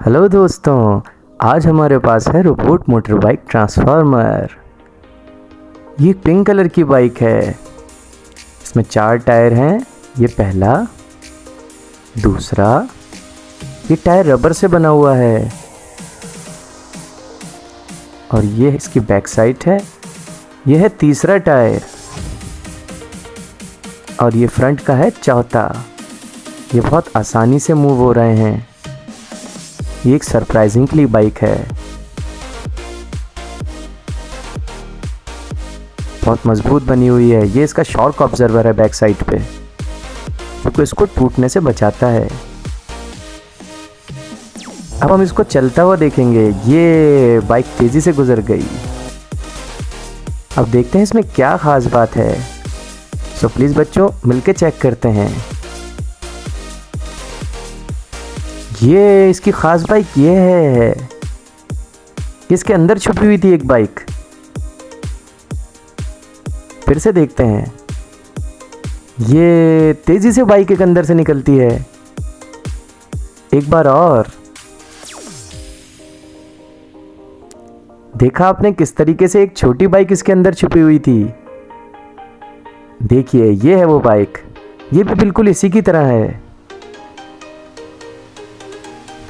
Hello दोस्तों, आज हमारे पास है रोबोट मोटर बाइक ट्रांसफार्मर। ये पिंक कलर की बाइक है। इसमें 4 टायर हैं। ये पहला, दूसरा, ये टायर रबर से बना हुआ है और ये इसकी बैक साइड है। ये है तीसरा टायर और ये फ्रंट का है चौथा। ये बहुत आसानी से मूव हो रहे हैं। ये एक सरप्राइजिंगली बाइक है। बहुत मजबूत बनी हुई है। ये इसका शॉक ऑब्जर्वर है बैक साइड पे, तो इसको टूटने से बचाता है। अब हम इसको चलता हुआ देखेंगे। ये बाइक तेजी से गुजर गई। अब देखते हैं इसमें क्या खास बात है। सो प्लीज बच्चों, मिलके चेक करते हैं। ये इसकी खास बाइक ये है, इसके अंदर छुपी हुई थी एक बाइक। फिर से देखते हैं। ये तेजी से बाइक एक अंदर से निकलती है। एक बार और। देखा आपने किस तरीके से एक छोटी बाइक इसके अंदर छुपी हुई थी। देखिए, ये है वो बाइक। ये भी बिल्कुल इसी की तरह है।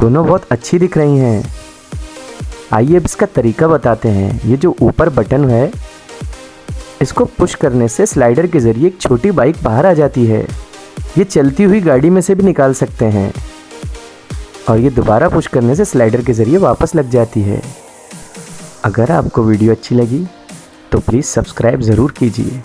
दोनों बहुत अच्छी दिख रही हैं। आइए अब इसका तरीका बताते हैं। ये जो ऊपर बटन है, इसको पुश करने से स्लाइडर के ज़रिए एक छोटी बाइक बाहर आ जाती है। ये चलती हुई गाड़ी में से भी निकाल सकते हैं और ये दोबारा पुश करने से स्लाइडर के ज़रिए वापस लग जाती है। अगर आपको वीडियो अच्छी लगी तो प्लीज़ सब्सक्राइब ज़रूर कीजिए।